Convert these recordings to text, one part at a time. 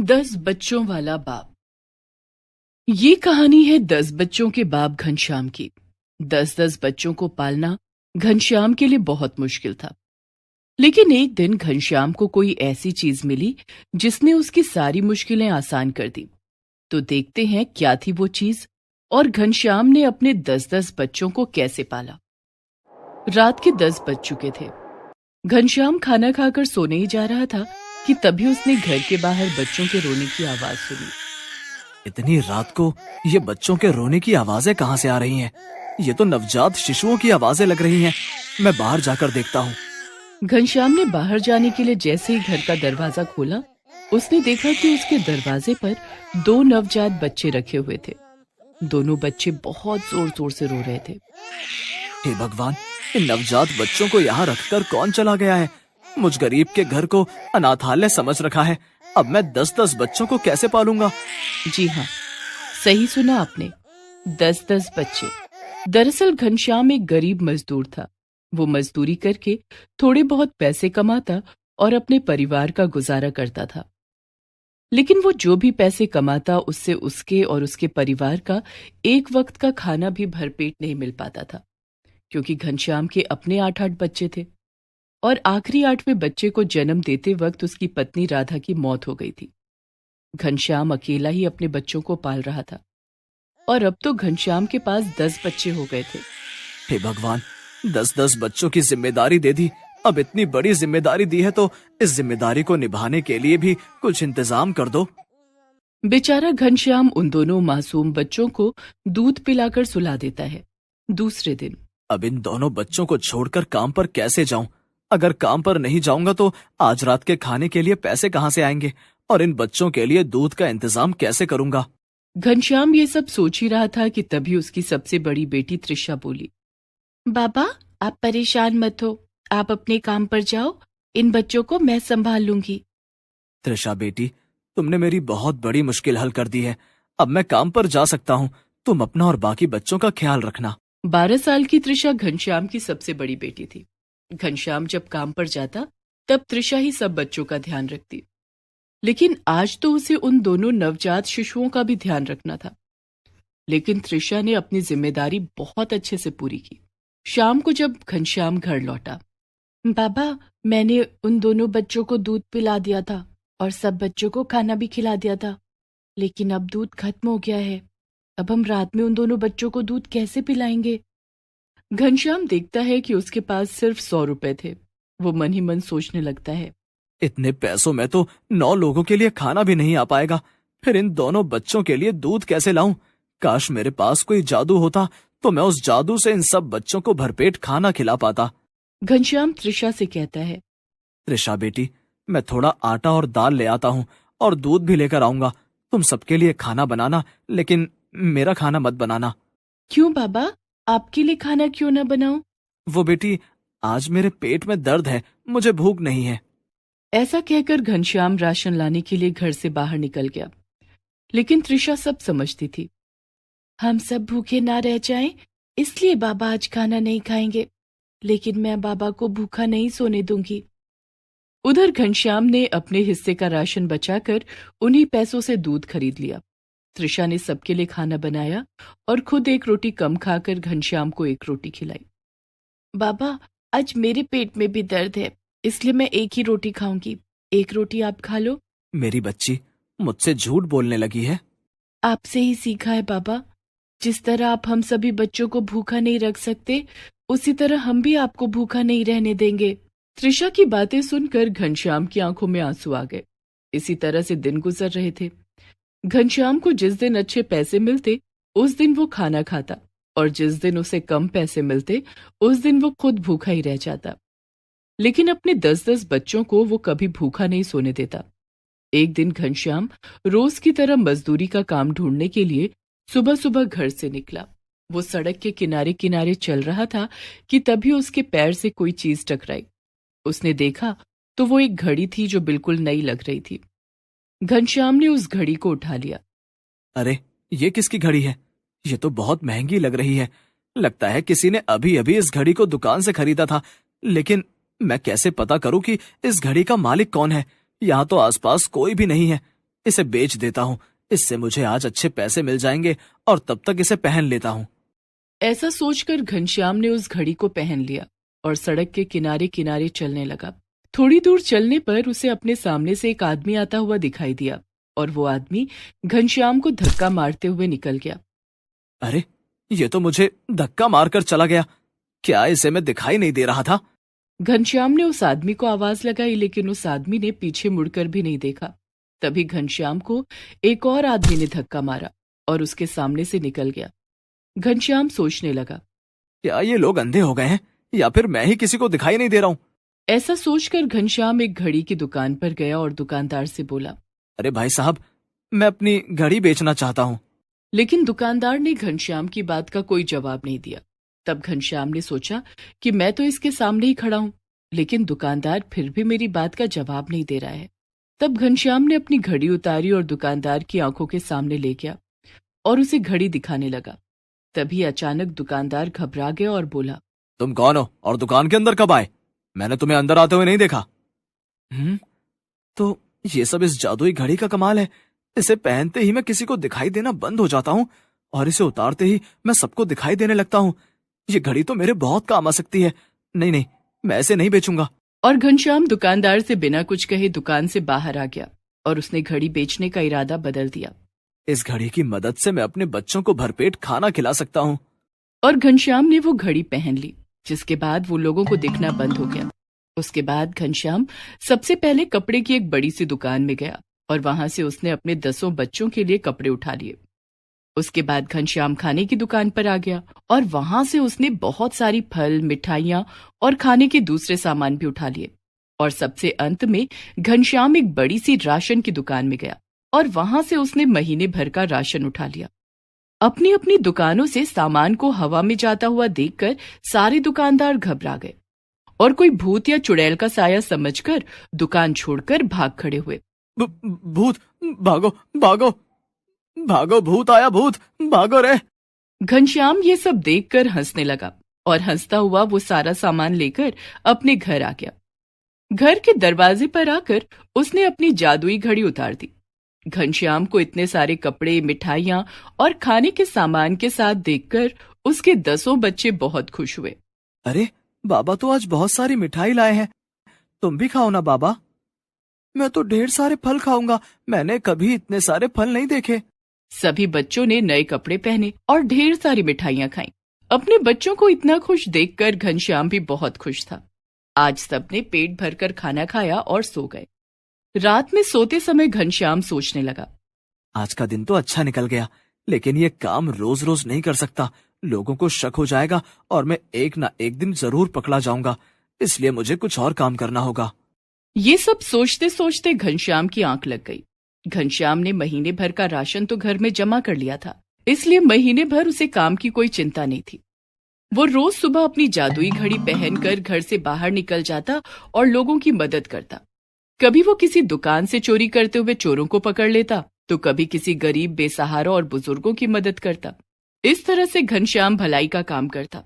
10 बच्चों वाला बाप। ये कहानी है 10 बच्चों के बाप घनश्याम की। 10-10 बच्चों को पालना घनश्याम के लिए बहुत मुश्किल था। लेकिन एक दिन घनश्याम को कोई ऐसी चीज मिली जिसने उसकी सारी मुश्किलें आसान कर दी। तो देखते हैं क्या थी वो चीज और घनश्याम ने अपने 10-10 बच्चों को कैसे पाला। रात के 10 बज चुके थे। घनश्याम खाना खाकर सोने ही जा रहा था कि तभी उसने घर के बाहर बच्चों के रोने की आवाज सुनी। इतनी रात को ये बच्चों के रोने की आवाजें कहाँ से आ रही हैं? ये तो नवजात शिशुओं की आवाजें लग रही हैं। मैं बाहर जाकर देखता हूँ। घनश्याम ने बाहर जाने के लिए जैसे ही घर का दरवाजा खोला, उसने देखा कि उसके दरवाजे पर 2 नवजात बच्चे रखे हुए थे। दोनों बच्चे बहुत जोर जोर से रो रहे थे। हे भगवान, इन नवजात बच्चों को यहाँ रखकर कौन चला गया है? मुझ गरीब के घर को अनाथालय समझ रखा है। अब मैं 10-10 बच्चों को कैसे पालूंगा? जी हाँ, सही सुना आपने, 10-10 बच्चे। दरअसल घनश्याम एक गरीब मजदूर था। वो मजदूरी करके थोड़े बहुत पैसे कमाता और अपने परिवार का गुजारा करता था। लेकिन वो जो भी पैसे कमाता उससे उसके और उसके परिवार का एक वक्त का खाना भी भरपेट नहीं मिल पाता था, क्योंकि घनश्याम के अपने 8-8 बच्चे थे और आखिरी 8वें बच्चे को जन्म देते वक्त उसकी पत्नी राधा की मौत हो गई थी। घनश्याम अकेला ही अपने बच्चों को पाल रहा था और अब तो घनश्याम के पास 10 बच्चे हो गए थे। हे भगवान, 10-10 बच्चों की जिम्मेदारी दे दी। अब इतनी बड़ी जिम्मेदारी दी है तो इस जिम्मेदारी को निभाने के लिए भी कुछ इंतजाम कर दो। बेचारा घनश्याम उन दोनों मासूम बच्चों को दूध पिलाकर सुला देता है। दूसरे दिन अब इन दोनों बच्चों को छोड़कर काम पर कैसे जाऊं? अगर काम पर नहीं जाऊंगा तो आज रात के खाने के लिए पैसे कहाँ से आएंगे और इन बच्चों के लिए दूध का इंतजाम कैसे करूंगा? घनश्याम ये सब सोच ही रहा था कि तभी उसकी सबसे बड़ी बेटी त्रिशा बोली, बाबा, आप परेशान मत हो, आप अपने काम पर जाओ, इन बच्चों को मैं संभाल लूंगी। त्रिशा बेटी, तुमने मेरी बहुत बड़ी मुश्किल हल कर दी है। अब मैं काम पर जा सकता हूँ। तुम अपना और बाकी बच्चों का ख्याल रखना। 12 साल की त्रिशा घनश्याम की सबसे बड़ी बेटी थी। घनश्याम जब काम पर जाता तब त्रिशा ही सब बच्चों का ध्यान रखती। लेकिन आज तो उसे उन दोनों नवजात शिशुओं का भी ध्यान रखना था। लेकिन त्रिशा ने अपनी जिम्मेदारी बहुत अच्छे से पूरी की। शाम को जब घनश्याम घर लौटा, बाबा, मैंने उन दोनों बच्चों को दूध पिला दिया था और सब बच्चों को खाना भी खिला दिया था, लेकिन अब दूध खत्म हो गया है। अब हम रात में उन दोनों बच्चों को दूध कैसे पिलाएंगे? घनश्याम देखता है कि उसके पास सिर्फ 100 रुपए थे। वो मन ही मन सोचने लगता है, इतने पैसों में तो 9 लोगों के लिए खाना भी नहीं आ पाएगा। फिर इन दोनों बच्चों के लिए दूध कैसे लाऊं? काश मेरे पास कोई जादू होता तो मैं उस जादू से इन सब बच्चों को भरपेट खाना खिला पाता। घनश्याम त्रिशा से कहता है, त्रिशा बेटी, मैं थोड़ा आटा और दाल ले आता हूँ और दूध भी लेकर आऊंगा। तुम सबके लिए खाना बनाना, लेकिन मेरा खाना मत बनाना। क्यों बाबा, आपके लिए खाना क्यों ना बनाऊं? वो बेटी, आज मेरे पेट में दर्द है, मुझे भूख नहीं है। ऐसा कहकर घनश्याम राशन लाने के लिए घर से बाहर निकल गया। लेकिन त्रिशा सब समझती थी। हम सब भूखे ना रह जाएं, इसलिए बाबा आज खाना नहीं खाएंगे, लेकिन मैं बाबा को भूखा नहीं सोने दूंगी। उधर घनश्याम ने अपने हिस्से का राशन बचाकर उन्हीं पैसों से दूध खरीद लिया। त्रिशा ने सबके लिए खाना बनाया और खुद एक रोटी कम खाकर घनश्याम को एक रोटी खिलाई। बाबा, आज मेरे पेट में भी दर्द है, इसलिए मैं एक ही रोटी खाऊंगी। एक रोटी आप खा लो। मेरी बच्ची मुझसे झूठ बोलने लगी है। आपसे ही सीखा है बाबा। जिस तरह आप हम सभी बच्चों को भूखा नहीं रख सकते, उसी तरह हम भी आपको भूखा नहीं रहने देंगे। त्रिशा की बातें सुनकर घनश्याम की आंखों में आंसू आ गए। इसी तरह से दिन गुजर रहे थे। घनश्याम को जिस दिन अच्छे पैसे मिलते उस दिन वो खाना खाता, और जिस दिन उसे कम पैसे मिलते उस दिन वो खुद भूखा ही रह जाता। लेकिन अपने 10-10 बच्चों को वो कभी भूखा नहीं सोने देता। एक दिन घनश्याम रोज की तरह मजदूरी का काम ढूंढने के लिए सुबह सुबह घर से निकला। वो सड़क के किनारे किनारे चल रहा था कि तभी उसके पैर से कोई चीज टकराई। उसने देखा तो वो एक घड़ी थी जो बिल्कुल नई लग रही थी। घनश्याम ने उस घड़ी को उठा लिया। अरे, ये किसकी घड़ी है? ये तो बहुत महंगी लग रही है। लगता है किसी ने अभी अभी इस घड़ी को दुकान से खरीदा था। लेकिन मैं कैसे पता करूं कि इस घड़ी का मालिक कौन है? यहाँ तो आसपास कोई भी नहीं है। इसे बेच देता हूँ। इससे मुझे आज अच्छे पैसे मिल जाएंगे और तब तक इसे पहन लेता हूँ। ऐसा सोचकर घनश्याम ने उस घड़ी को पहन लिया और सड़क के किनारे किनारे चलने लगा। थोड़ी दूर चलने पर उसे अपने सामने से एक आदमी आता हुआ दिखाई दिया और वो आदमी घनश्याम को धक्का मारते हुए निकल गया। अरे, ये तो मुझे धक्का मारकर चला गया। क्या इसे मैं दिखाई नहीं दे रहा था? घनश्याम ने उस आदमी को आवाज लगाई, लेकिन उस आदमी ने पीछे मुड़कर भी नहीं देखा। तभी घनश्याम को एक और आदमी ने धक्का मारा और उसके सामने से निकल गया। घनश्याम सोचने लगा, क्या ये लोग अंधे हो गए हैं या फिर मैं ही किसी को दिखाई नहीं दे रहा हूँ? ऐसा सोचकर घनश्याम एक घड़ी की दुकान पर गया और दुकानदार से बोला, अरे भाई साहब, मैं अपनी घड़ी बेचना चाहता हूँ। लेकिन दुकानदार ने घनश्याम की बात का कोई जवाब नहीं दिया। तब घनश्याम ने सोचा कि मैं तो इसके सामने ही खड़ा हूं, लेकिन दुकानदार फिर भी मेरी बात का जवाब नहीं दे रहा है। तब घनश्याम ने अपनी घड़ी उतारी और दुकानदार की आंखों के सामने ले गया और उसे घड़ी दिखाने लगा। तभी अचानक दुकानदार घबरा गया और बोला, तुम कौन हो और दुकान के अंदर कब आए? मैंने तुम्हें अंदर आते हुए नहीं देखा। तो ये सब इस जादुई घड़ी का कमाल है। इसे पहनते ही मैं किसी को दिखाई देना बंद हो जाता हूँ और इसे उतारते ही मैं सबको दिखाई देने लगता हूँ। ये घड़ी तो मेरे बहुत काम आ सकती है। नहीं नहीं, मैं इसे नहीं बेचूंगा। और घनश्याम दुकानदार से बिना कुछ कहे दुकान से बाहर आ गया और उसने घड़ी बेचने का इरादा बदल दिया। इस घड़ी की मदद से मैं अपने बच्चों को भरपेट खाना खिला सकता हूँ। और घनश्याम ने वो घड़ी पहन ली, जिसके बाद वो लोगों को दिखना बंद हो गया। उसके बाद घनश्याम सबसे पहले कपड़े की एक बड़ी सी दुकान में गया और वहां से उसने अपने 10 बच्चों के लिए कपड़े उठा लिए। उसके बाद घनश्याम खाने की दुकान पर आ गया और वहां से उसने बहुत सारी फल, मिठाइयां और खाने के दूसरे सामान भी उठा लिए। और सबसे अंत में घनश्याम एक बड़ी सी राशन की दुकान में गया और वहां से उसने महीने भर का राशन उठा लिया। अपनी अपनी दुकानों से सामान को हवा में जाता हुआ देखकर सारे दुकानदार घबरा गए और कोई भूत या चुड़ैल का साया समझकर दुकान छोड़कर भाग खड़े हुए। भूत, भागो भागो भागो, भूत आया, भूत, भागो रे। घनश्याम ये सब देखकर हंसने लगा और हंसता हुआ वो सारा सामान लेकर अपने घर आ गया। घर के दरवाजे पर आकर उसने अपनी जादुई घड़ी उतार दी। घनश्याम को इतने सारे कपड़े, मिठाइयां और खाने के सामान के साथ देखकर उसके 10 बच्चे बहुत खुश हुए। अरे, बाबा तो आज बहुत सारी मिठाई लाए हैं। तुम भी खाओ ना बाबा। मैं तो ढेर सारे फल खाऊंगा। मैंने कभी इतने सारे फल नहीं देखे। सभी बच्चों ने नए कपड़े पहने और ढेर सारी मिठाइयां खाईं। अपने बच्चों को इतना खुश देखकर घनश्याम भी बहुत खुश था। आज सबने पेट भरकर खाना खाया और सो गए। रात में सोते समय घनश्याम सोचने लगा, आज का दिन तो अच्छा निकल गया, लेकिन ये काम रोज रोज नहीं कर सकता। लोगों को शक हो जाएगा और मैं एक ना एक दिन जरूर पकड़ा जाऊंगा। इसलिए मुझे कुछ और काम करना होगा। ये सब सोचते सोचते घनश्याम की आंख लग गई। घनश्याम ने महीने भर का राशन तो घर में जमा कर लिया था, इसलिए महीने भर उसे काम की कोई चिंता नहीं थी। वो रोज सुबह अपनी जादुई घड़ी पहनकर घर से बाहर निकल जाता और लोगों की मदद करता। कभी वो किसी दुकान से चोरी करते हुए चोरों को पकड़ लेता, तो कभी किसी गरीब, बेसहारा और बुजुर्गों की मदद करता। इस तरह से घनश्याम भलाई का काम करता।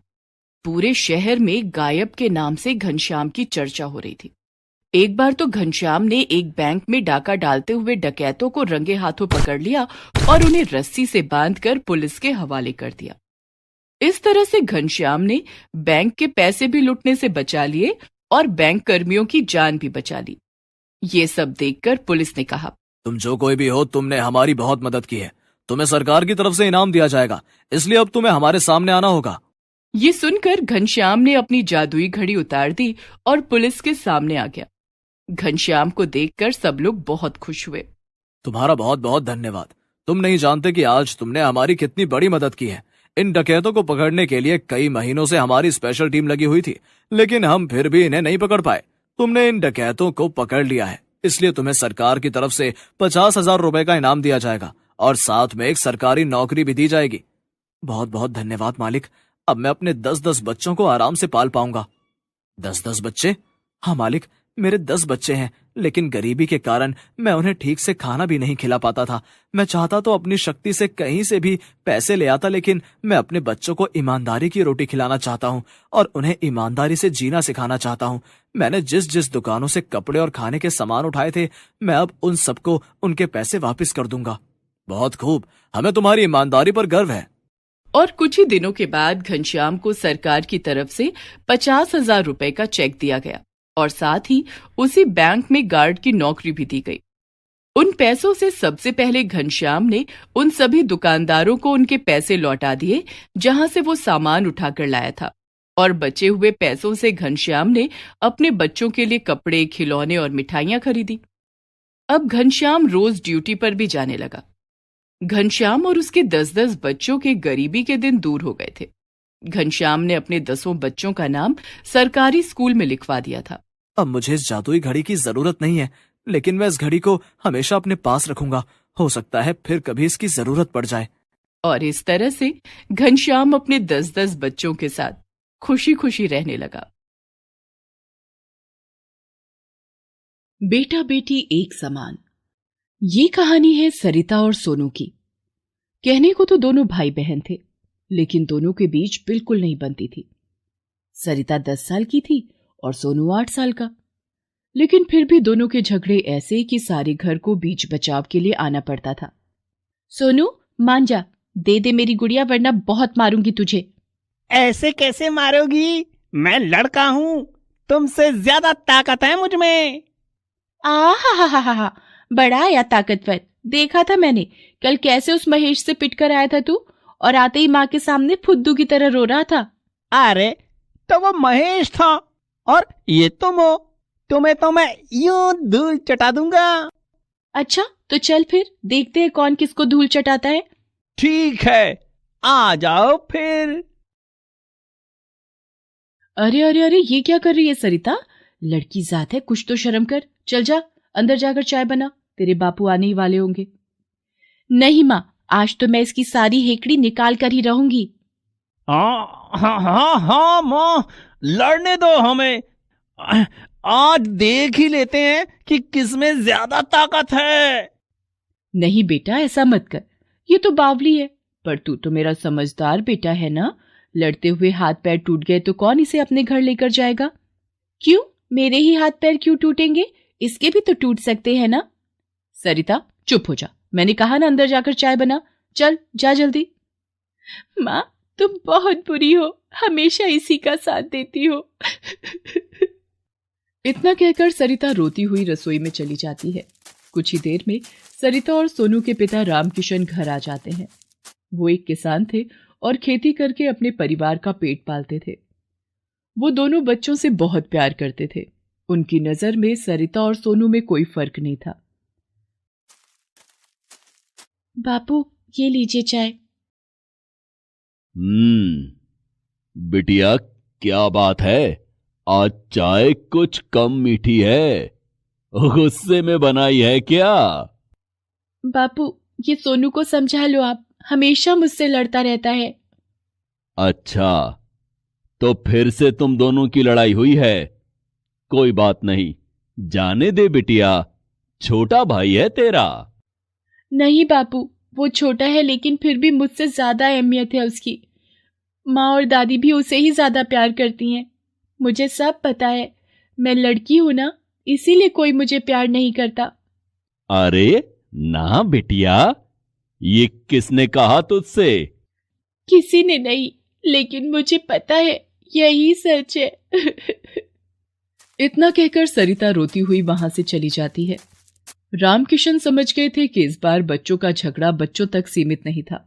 पूरे शहर में गायब के नाम से घनश्याम की चर्चा हो रही थी। एक बार तो घनश्याम ने एक बैंक में डाका डालते हुए डकैतों को रंगे हाथों पकड़ लिया और उन्हें रस्सी से बांधकर पुलिस के हवाले कर दिया। इस तरह से घनश्याम ने बैंक के पैसे भी लुटने से बचा लिए और बैंक कर्मियों की जान भी बचा ली। ये सब देखकर पुलिस ने कहा, तुम जो कोई भी हो, तुमने हमारी बहुत मदद की है। तुम्हें सरकार की तरफ से इनाम दिया जाएगा, इसलिए अब तुम्हें हमारे सामने आना होगा। ये सुनकर घनश्याम ने अपनी जादुई घड़ी उतार दी और पुलिस के सामने आ गया। घनश्याम को देखकर सब लोग बहुत खुश हुए। तुम्हारा बहुत बहुत धन्यवाद। तुम नहीं जानते कि आज तुमने हमारी कितनी बड़ी मदद की है। इन डकैतों को पकड़ने के लिए कई महीनों से हमारी स्पेशल टीम लगी हुई थी, लेकिन हम फिर भी इन्हें नहीं पकड़ पाए। तुमने इन डकैतों को पकड़ लिया है, इसलिए तुम्हें सरकार की तरफ से 50,000 रुपए का इनाम दिया जाएगा और साथ में एक सरकारी नौकरी भी दी जाएगी। बहुत बहुत धन्यवाद मालिक। अब मैं अपने 10-10 बच्चों को आराम से पाल पाऊंगा। 10-10 बच्चे? हाँ मालिक, मेरे 10 बच्चे हैं, लेकिन गरीबी के कारण मैं उन्हें ठीक से खाना भी नहीं खिला पाता था। मैं चाहता तो अपनी शक्ति से कहीं से भी पैसे ले आता, लेकिन मैं अपने बच्चों को ईमानदारी की रोटी खिलाना चाहता हूँ और उन्हें ईमानदारी से जीना सिखाना चाहता हूँ। मैंने जिस जिस दुकानों से कपड़े और खाने के सामान उठाए थे, मैं अब उन सबको उनके पैसे वापस कर दूंगा। बहुत खूब, हमें तुम्हारी ईमानदारी पर गर्व है। और कुछ ही दिनों के बाद घनश्याम को सरकार की तरफ से 50,000 रुपए का चेक दिया गया और साथ ही उसी बैंक में गार्ड की नौकरी भी दी गई। उन पैसों से सबसे पहले घनश्याम ने उन सभी दुकानदारों को उनके पैसे लौटा दिए जहां से वो सामान उठाकर लाया था, और बचे हुए पैसों से घनश्याम ने अपने बच्चों के लिए कपड़े, खिलौने और मिठाइयां खरीदी। अब घनश्याम रोज ड्यूटी पर भी जाने लगा। घनश्याम और उसके 10-10 बच्चों के गरीबी के दिन दूर हो गए थे। घनश्याम ने अपने 10 बच्चों का नाम सरकारी स्कूल में लिखवा दिया था। अब मुझे इस जादुई घड़ी की जरूरत नहीं है, लेकिन मैं इस घड़ी को हमेशा अपने पास रखूंगा। हो सकता है फिर कभी इसकी जरूरत पड़ जाए। और इस तरह से घनश्याम अपने 10-10 बच्चों के साथ खुशी खुशी रहने लगा। बेटा बेटी एक समान, ये कहानी है सरिता और सोनू की। कहने को तो दोनों भाई बहन थे, लेकिन दोनों के बीच बिल्कुल नहीं बनती थी। सरिता 10 साल की थी और सोनू 8 साल का, लेकिन फिर भी दोनों के झगड़े ऐसे कि सारे घर को बीच बचाव के लिए आना पड़ता था। सोनू मान जा, दे दे मेरी गुड़िया, वरना बहुत मारूंगी तुझे। ऐसे कैसे मारोगी? मैं लड़का हूँ, तुमसे ज्यादा ताकत है मुझ में। आहा, बड़ा या ताकतवर, देखा था मैंने कल कैसे उस महेश से पिटकर आया था तू, और आते ही माँ के सामने फुद्दू की तरह रो रहा था। अरे तो वो महेश था और ये तुम हो, तुम्हें तो मैं यूं धूल चटा दूंगा। अच्छा तो चल फिर देखते हैं कौन किसको धूल चटाता है। ठीक है, आ जाओ फिर। अरे अरे अरे, ये क्या कर रही है सरिता? लड़की जात है, कुछ तो शर्म कर। चल जा अंदर जाकर चाय बना, तेरे बापू आने ही वाले होंगे। नहीं माँ, आज तो मैं इसकी सारी हेकड़ी निकाल कर ही रहूंगी। हाँ हाँ हाँ हाँ माँ, लड़ने दो हमें। आज देख ही लेते हैं कि किसमें ज्यादा ताकत है। नहीं बेटा, ऐसा मत कर, ये तो बावली है, पर तू तो मेरा समझदार बेटा है ना। लड़ते हुए हाथ पैर टूट गए तो कौन इसे अपने घर लेकर जाएगा? क्यों, मेरे ही हाथ पैर क्यों टूटेंगे? इसके भी तो टूट सकते हैं ना। सरिता चुप हो जा, मैंने कहा ना अंदर जाकर चाय बना। चल जा जल्दी। माँ तुम बहुत बुरी हो, हमेशा इसी का साथ देती हो। इतना कहकर सरिता रोती हुई रसोई में चली जाती है। कुछ ही देर में सरिता और सोनू के पिता रामकिशन घर आ जाते हैं। वो एक किसान थे और खेती करके अपने परिवार का पेट पालते थे। वो दोनों बच्चों से बहुत प्यार करते थे। उनकी नजर में सरिता और सोनू में कोई फर्क नहीं था। बापू ये लीजिए चाय। बिटिया क्या बात है, आज चाय कुछ कम मीठी है, गुस्से में बनाई है क्या? बापू ये सोनू को समझा लो, आप हमेशा मुझसे लड़ता रहता है। अच्छा, तो फिर से तुम दोनों की लड़ाई हुई है। कोई बात नहीं, जाने दे बिटिया, छोटा भाई है तेरा। नहीं बापू, वो छोटा है लेकिन फिर भी मुझसे ज्यादा अहमियत है उसकी। माँ और दादी भी उसे ही ज्यादा प्यार करती हैं। मुझे सब पता है, मैं लड़की हूं ना, इसीलिए कोई मुझे प्यार नहीं करता। अरे ना बिटिया, ये किसने कहा तुझसे? किसी ने नहीं, लेकिन मुझे पता है यही सच है। इतना कहकर सरिता रोती हुई वहां से चली जाती है। रामकिशन समझ गए थे कि इस बार बच्चों का झगड़ा बच्चों तक सीमित नहीं था।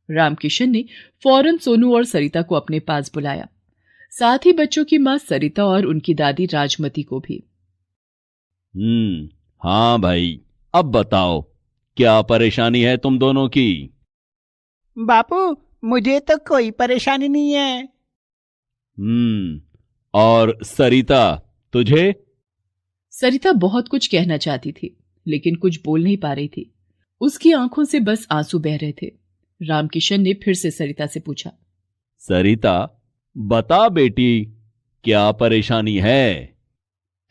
रामकिशन ने फौरन सोनू और सरिता को अपने पास बुलाया, साथ ही बच्चों की मां सरिता और उनकी दादी राजमती को भी। हाँ भाई, अब बताओ क्या परेशानी है तुम दोनों की? बापू मुझे तो कोई परेशानी नहीं है। और सरिता तुझे? सरिता बहुत कुछ कहना चाहती थी, लेकिन कुछ बोल नहीं पा रही थी। उसकी आंखों से बस आंसू बह रहे थे। रामकिशन ने फिर से सरिता से पूछा, सरिता बता बेटी, क्या परेशानी है?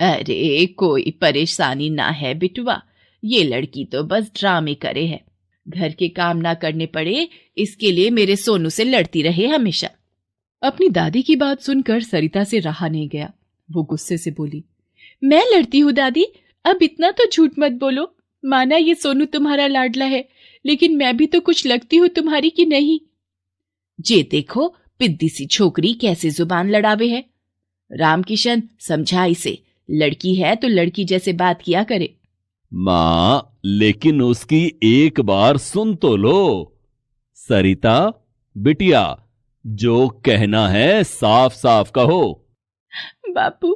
अरे कोई परेशानी ना है बिटुआ, ये लड़की तो बस ड्रामे करे है। घर के काम ना करने पड़े इसके लिए मेरे सोनू से लड़ती रहे हमेशा। अपनी दादी की बात सुनकर सरिता से रहा नहीं गया। वो गुस्से से बोली, मैं लड़ती हूँ दादी? अब इतना तो झूठ मत बोलो। माना ये सोनू तुम्हारा लाडला है, लेकिन मैं भी तो कुछ लगती हूँ तुम्हारी कि नहीं? जे देखो पिद्दी सी छोकरी कैसे जुबान लड़ावे है। रामकिशन समझा इसे, लड़की है तो लड़की जैसे बात किया करे। मां, लेकिन उसकी एक बार सुन तो लो। सरिता बिटिया, जो कहना है साफ साफ कहो। बापू,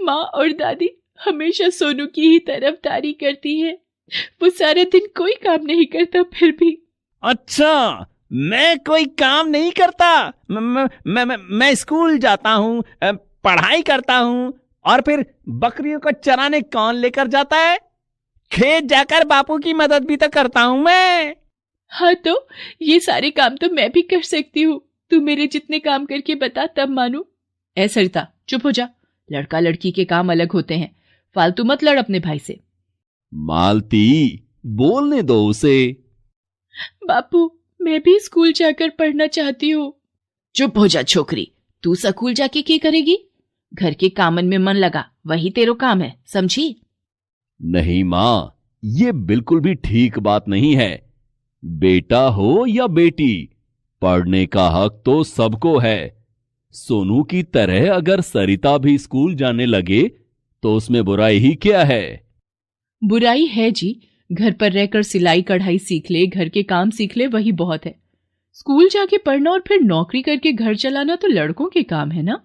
माँ और दादी हमेशा सोनू की ही तरफदारी करती है। वो सारे दिन कोई काम नहीं करता फिर भी। अच्छा, मैं कोई काम नहीं करता? मैं स्कूल जाता हूँ, पढ़ाई करता हूँ, और फिर बकरियों को चराने कौन लेकर जाता है? खेत जाकर बापू की मदद भी तो करता हूँ मैं। हाँ तो ये सारे काम तो मैं भी कर सकती हूँ। तू मेरे जितने काम करके बता तब मानू। ए सरिता, चुप हो जा। लड़का लड़की के काम अलग होते हैं। फालतू मत लड़ अपने भाई से। मालती, बोलने दो उसे। बापू, मैं भी स्कूल जाकर पढ़ना चाहती हूँ। चुप हो जा छोकरी, तू स्कूल जाके क्या करेगी? घर के कामन में मन लगा, वही तेरो काम है, समझी? नहीं मां, ये बिल्कुल भी ठीक बात नहीं है। बेटा हो या बेटी, पढ़ने का हक तो सबको है। सोनू की तरह अगर सरिता भी स्कूल जाने लगे तो उसमें बुराई ही क्या है? बुराई है जी। घर पर रहकर सिलाई कढ़ाई सीख ले, घर के काम सीख ले, वही बहुत है। स्कूल जाके पढ़ना और फिर नौकरी करके घर चलाना तो लड़कों के काम है ना।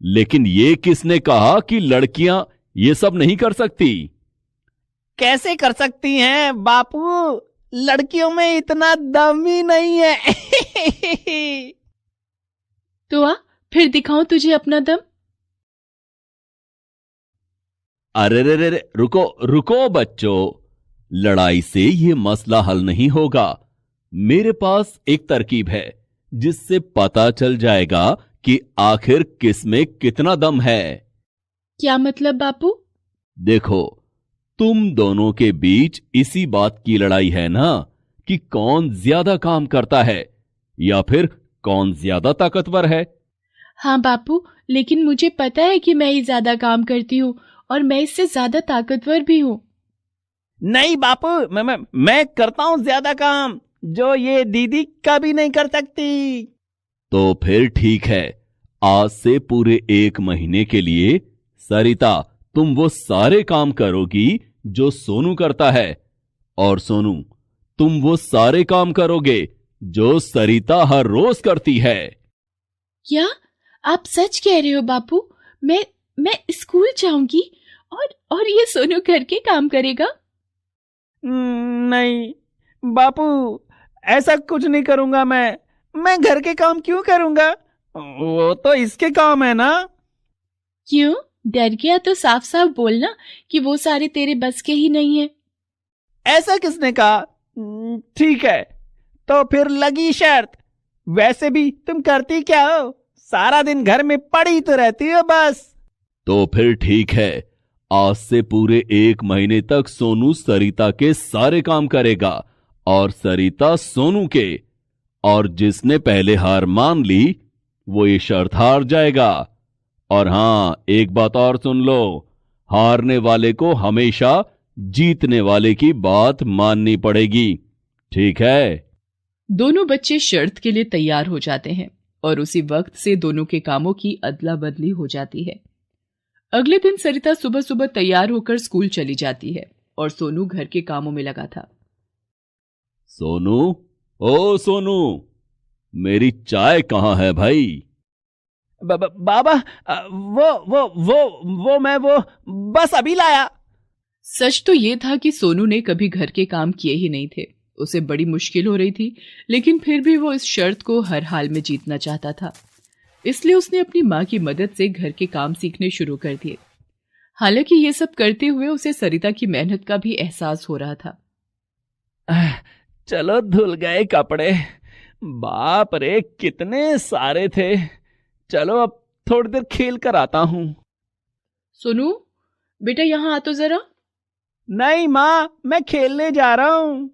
लेकिन ये किसने कहा कि लड़कियां ये सब नहीं कर सकती? कैसे कर सकती हैं बापू? लड़कियों में इतना दम ही नहीं है। तो आ, फिर दिखाऊं तुझे अपना दम। अरे रे रे, रुको रुको बच्चों, लड़ाई से ये मसला हल नहीं होगा। मेरे पास एक तरकीब है जिससे पता चल जाएगा कि आखिर किस में कितना दम है। क्या मतलब बापू? देखो, तुम दोनों के बीच इसी बात की लड़ाई है ना कि कौन ज्यादा काम करता है या फिर कौन ज्यादा ताकतवर है। हाँ बापू, लेकिन मुझे पता है कि मैं ही ज्यादा काम करती हूँ और मैं इससे ज्यादा ताकतवर भी हूँ। नहीं बापू, मैं करता हूं ज्यादा काम, जो ये दीदी कभी नहीं कर सकती। तो फिर ठीक है, आज से पूरे 1 महीने के लिए सरिता तुम वो सारे काम करोगी जो सोनू करता है, और सोनू तुम वो सारे काम करोगे जो सरिता हर रोज करती है। क्या आप सच कह रहे हो बापू? मैं स्कूल जाऊंगी और ये सोनू घर के काम करेगा? नहीं बापू, ऐसा कुछ नहीं करूंगा मैं घर के काम क्यों करूंगा? वो तो इसके काम है ना। क्यों डर गया? तो साफ साफ बोलना कि वो सारे तेरे बस के ही नहीं है। ऐसा किसने कहा? ठीक है, तो फिर लगी शर्त। वैसे भी तुम करती क्या हो? सारा दिन घर में पड़ी तो रहती हो बस। तो फिर ठीक है, आज से पूरे 1 महीने तक सोनू सरिता के सारे काम करेगा और सरिता सोनू के। और जिसने पहले हार मान ली वो ये शर्त हार जाएगा। और हां, एक बात और सुन लो, हारने वाले को हमेशा जीतने वाले की बात माननी पड़ेगी, ठीक है? दोनों बच्चे शर्त के लिए तैयार हो जाते हैं और उसी वक्त से दोनों के कामों की अदला बदली हो जाती है। अगले दिन सरिता सुबह सुबह तैयार होकर स्कूल चली जाती है और सोनू घर के कामों में लगा था। सोनू, ओ सोनू, मेरी चाय कहां है भाई? बाबा, वो मैं बस अभी लाया। सच तो ये था कि सोनू ने कभी घर के काम किए ही नहीं थे। उसे बड़ी मुश्किल हो रही थी, लेकिन फिर भी वो इस शर्त को हर हाल में जीतना चाहता था। इसलिए उसने अपनी माँ की मदद से घर के काम सीखने शुरू कर दिए। हालांकि ये सब करते हुए उसे सरिता की मेहनत का भी एहसास हो रहा था। चलो, धुल गए कपड़े। बाप रे, कितने सारे थे। चलो अब थोड़ी देर खेल कर आता हूं। सोनू, बेटा यहाँ आ तो जरा। नहीं माँ, मैं खेलने जा रहा हूं।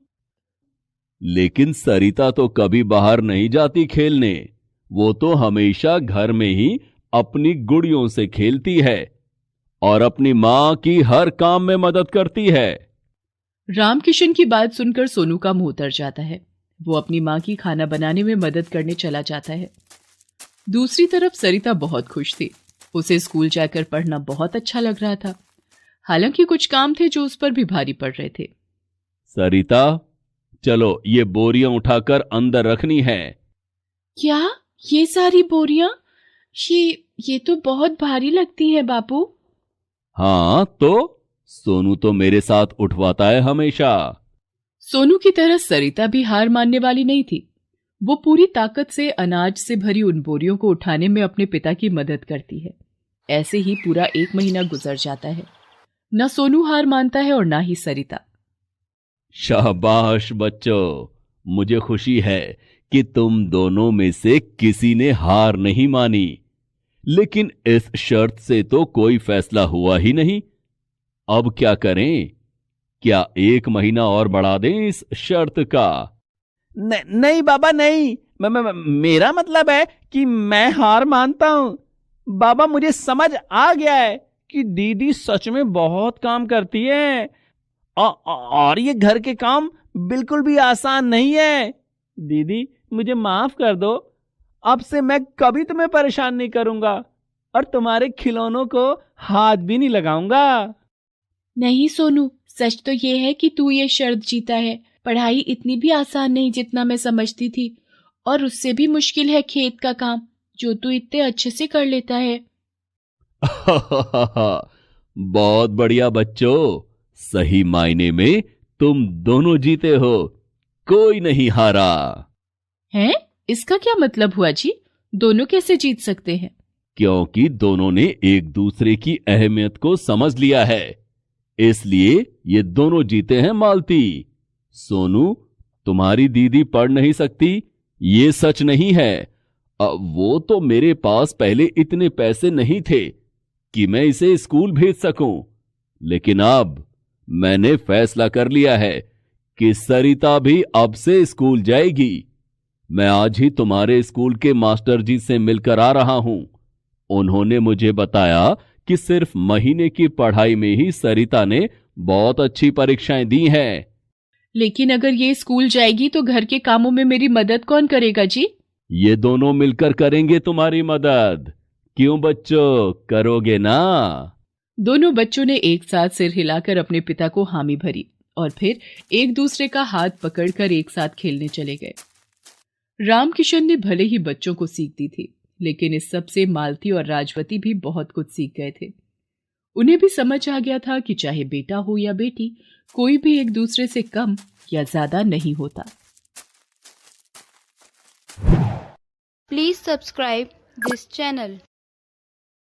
लेकिन सरिता तो कभी बाहर नहीं जाती खेलने। वो तो हमेशा घर में ही अपनी गुड़ियों से खेलती है और अपनी माँ की हर काम में मदद करती है। रामकिशन की बात सुनकर सोनू का मुंह उतर जाता है। वो अपनी माँ की खाना बनाने में मदद करने चला जाता है। दूसरी तरफ सरिता बहुत खुश थी। उसे स्कूल जाकर पढ़ना बहुत अच्छा लग रहा था। हालांकि कुछ काम थे जो उस पर भी भारी पड़ रहे थे। सरिता, चलो ये बोरियां उठाकर अंदर रखनी है। क्या? ये सारी बोरियां? ये तो बहुत भारी लगती है बापू। हाँ तो सोनू तो मेरे साथ उठवाता है हमेशा। सोनू की तरह सरिता भी हार मानने वाली नहीं थी। वो पूरी ताकत से अनाज से भरी उन बोरियों को उठाने में अपने पिता की मदद करती है। ऐसे ही पूरा 1 महीना गुजर जाता है। न सोनू हार मानता है और ना ही सरिता। शाबाश बच्चों, मुझे खुशी है कि तुम दोनों में से किसी ने हार नहीं मानी। लेकिन इस शर्त से तो कोई फैसला हुआ ही नहीं। अब क्या करें? क्या 1 महीना और बढ़ा दें इस शर्त का? नहीं बाबा, नहीं। मेरा मतलब है कि मैं हार मानता हूं। बाबा, मुझे समझ आ गया है कि दीदी सच में बहुत काम करती है और ये घर के काम बिल्कुल भी आसान नहीं है। दीदी, मुझे माफ कर दो। अब से मैं कभी तुम्हें परेशान नहीं करूंगा और तुम्हारे खिलौनों को हाथ भी नहीं लगाऊंगा। नहीं सोनू, सच तो ये है कि तू ये शर्त जीता है। पढ़ाई इतनी भी आसान नहीं जितना मैं समझती थी, और उससे भी मुश्किल है खेत का काम, जो तू इतने अच्छे से कर लेता है। बहुत बढ़िया बच्चों, सही मायने में तुम दोनों जीते हो, कोई नहीं हारा। हैं? इसका क्या मतलब हुआ जी? दोनों कैसे जीत सकते हैं? क्योंकि दोनों ने एक दूसरे की अहमियत को समझ लिया है, इसलिए ये दोनों जीते हैं। मालती, सोनू, तुम्हारी दीदी पढ़ नहीं सकती ये सच नहीं है। वो तो मेरे पास पहले इतने पैसे नहीं थे कि मैं इसे स्कूल भेज सकूं, लेकिन अब मैंने फैसला कर लिया है कि सरिता भी अब से स्कूल जाएगी। मैं आज ही तुम्हारे स्कूल के मास्टर जी से मिलकर आ रहा हूं। उन्होंने मुझे बताया कि सिर्फ महीने की पढ़ाई में ही सरिता ने बहुत अच्छी परीक्षाएं दी हैं। लेकिन अगर ये स्कूल जाएगी तो घर के कामों में मेरी मदद कौन करेगा जी? ये दोनों मिलकर करेंगे तुम्हारी मदद। क्यों बच्चों, करोगे ना? दोनों बच्चों ने एक साथ सिर हिलाकर अपने पिता को हामी भरी और फिर एक दूसरे का हाथ पकड़कर एक साथ खेलने चले गए। रामकिशन ने भले ही बच्चों को सीख दी थी, लेकिन इस सब से मालती और राजवती भी बहुत कुछ सीख गए थे। उन्हें भी समझ आ गया था कि चाहे बेटा हो या बेटी, कोई भी एक दूसरे से कम या ज्यादा नहीं होता। Please subscribe this channel.